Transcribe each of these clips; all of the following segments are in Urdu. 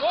2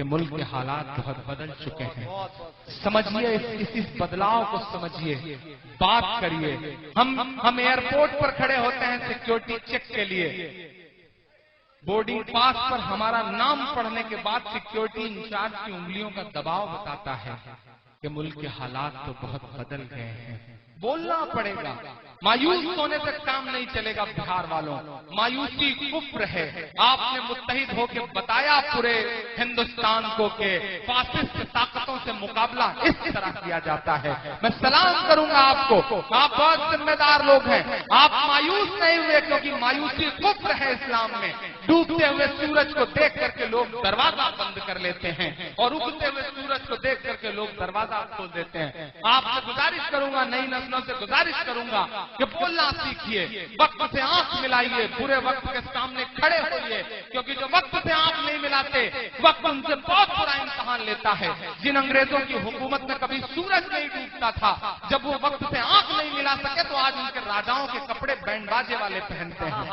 کہ ملک کے حالات بہت بدل چکے ہیں. سمجھیے اس بدلاؤ کو سمجھیے, بات کریے. ہم ایئرپورٹ پر کھڑے ہوتے ہیں سیکیورٹی چیک کے لیے, بورڈنگ پاس پر ہمارا نام پڑھنے کے بعد سیکیورٹی انچارج کی انگلیوں کا دباؤ بتاتا ہے کہ ملک کے حالات تو بہت بدل گئے ہیں. بولنا پڑے گا. مایوس ہونے سے کام نہیں چلے گا. بہار والوں, مایوسی کفر ہے. آپ نے متحد ہو کے بتایا پورے ہندوستان کو کہ فاسسٹ طاقتوں سے مقابلہ اس طرح کیا جاتا ہے. میں سلام کروں گا آپ کو, آپ بہت ذمہ دار لوگ ہیں. آپ مایوس نہیں ہوئے کیونکہ مایوسی کفر ہے اسلام میں. ڈوبتے ہوئے سورج کو دیکھ کر کے لوگ دروازہ بند کر لیتے ہیں اور اگتے ہوئے سورج کو دیکھ کر کے لوگ دروازہ کھول دیتے ہیں. آپ سے گزارش کروں گا, نئی نسلوں سے گزارش کروں گا کہ بولنا سیکھیے, وقت سے آنکھ ملائیے, برے وقت کے سامنے کھڑے ہوئیے, کیونکہ جو وقت سے آنکھ نہیں ملاتے وقت ان سے بہت برا امتحان لیتا ہے. جن انگریزوں کی حکومت میں کبھی سورج نہیں ڈوبتا تھا, جب وہ وقت سے آنکھ نہیں ملا سکے تو آج ان کے راجاؤں کے کپڑے بینڈ باجے والے پہنتے ہیں.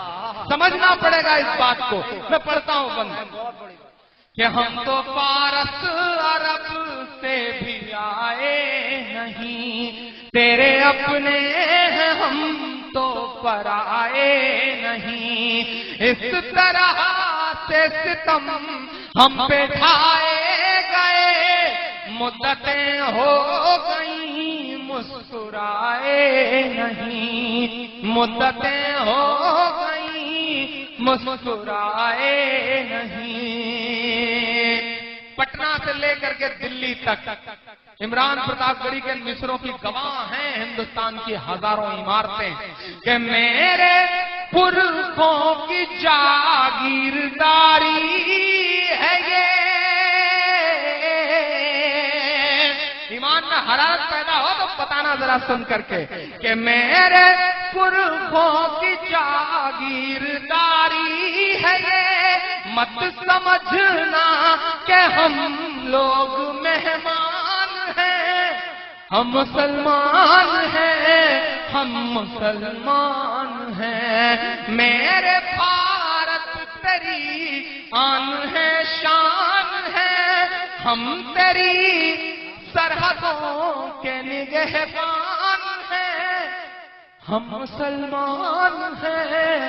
سمجھنا پڑے گا اس بات کو. میں پڑھتا ہوں بند کہ ہم تو پارس عرب سے بھی آئے نہیں, تیرے اپنے ہیں ہم تو پرائے نہیں. اس طرح سے ستم ہم پہ ڈھائے گئے, مدتیں ہو گئیں مسکرائے نہیں, مدتیں ہو گئیں مسکرائے نہیں. پٹنہ سے لے کر کے دلی تک عمران پرتاپ گڑھی کے مصروں کی گواہ ہیں ہندوستان کی ہزاروں عمارتیں کہ میرے پرکھوں کی جاگیرداری ہے یہ. ایمان میں حرارت پیدا ہو تو بتانا ذرا سن کر کے کہ میرے پرکھوں کی جاگیرداری ہے یہ. مت سمجھنا کہ ہم لوگ مہمان ہیں, ہم مسلمان ہیں, ہم مسلمان ہیں. میرے بھارت تیری آن ہے, شان ہے, ہم تیری سرحدوں کے نگہبان ہیں. ہم مسلمان ہیں,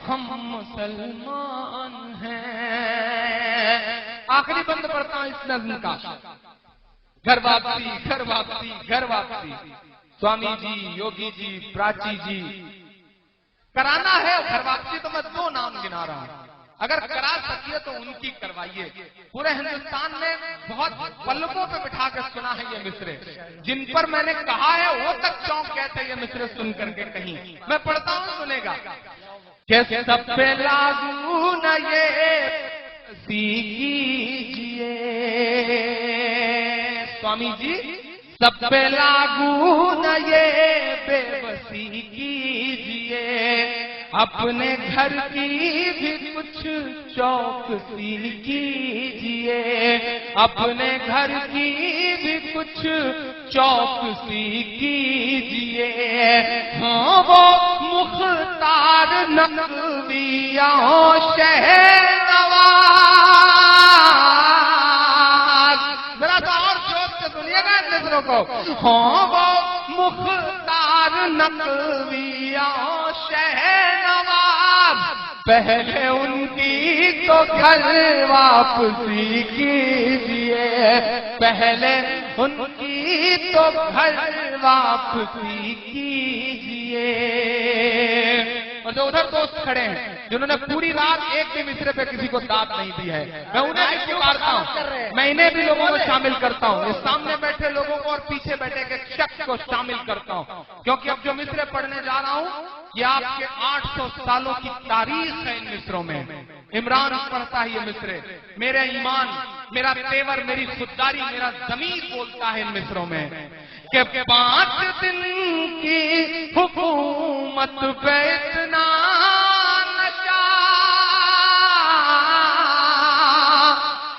ہم مسلمان ہیں. آخری بند پڑھتا ہوں اس نظم کا. گھر واپسی, گھر واپسی, گھر واپسی. سوامی جی, یوگی جی, پراچی جی, کرانا ہے گھر واپسی تو میں 2 نام گنا رہا ہوں. اگر کرا سکیے تو ان کی کروائیے. پورے ہندوستان میں بہت پلکوں پہ بٹھا کر سنا ہے یہ مصرے, جن پر میں نے کہا ہے وہ تک چونک کہتے یہ مصرے سن کر کے کہیں. میں پڑھتا ہوں, سنے گا کہ سب پہ لاگو نہ یہ کیجیے. سوامی جی, سب پہ لاگو نہ یہ بے بسی کیجیے. اپنے گھر کی بھی کچھ چوکسی کیجیے. اپنے گھر کی بھی کچھ چوکسی کیجیے. ہاں وہ مختار نقویہ شہر نواز. ذرا تو اور جوش سے سنیے گا ان نظروں کو. ہاں وہ مختار نقویہ شہر نواز, پہلے ان کی تو گھر واپسی کیجیے. پہلے ان کی تو گھر واپسی کیجیے. اور جو ادھر دوست کھڑے ہیں جنہوں نے پوری رات ایک بھی مصرے پہ کسی کو داد نہیں دی ہے, میں انہیں بھی پکارتا ہوں, میں انہیں بھی لوگوں کو شامل کرتا ہوں. اس سامنے بیٹھے لوگوں کو اور پیچھے بیٹھے کے شخص کو شامل کرتا ہوں, کیونکہ اب جو مصرے پڑھنے جا رہا ہوں یہ آپ کے 800 سالوں کی تاریخ ہے ان مصروں میں. عمران پڑھتا ہے یہ مصرے. میرا ایمان, میرا تیور, میری خودداری, میرا ضمیر بولتا ہے ان مصروں میں کہ 5 دن کی حکومت پہ اتنا نشہ.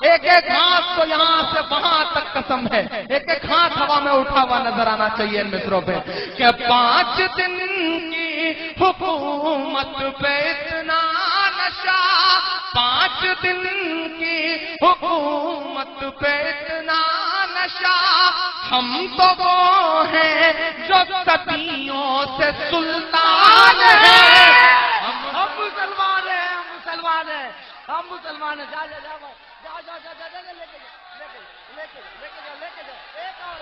ایک ایک ہاتھ تو یہاں سے وہاں تک قسم ہے, ایک ایک ہاتھ ہوا میں اٹھا ہوا نظر آنا چاہیے ان مصروں پہ کہ 5 دن کی حکومت پہ اتنا نشہ. نشہ 5 دن کی حکومت پہ اتنا نشہ ہم تو وہ ہیں جو صدیوں سے سلطان ہیں ہم مسلمان ہیں، ہم مسلمان ہیں، ہم مسلمان ہیں. جا جا جا جا جا جا جا جا لے کے جا، لے کے جا، لے کے جا، ایک اور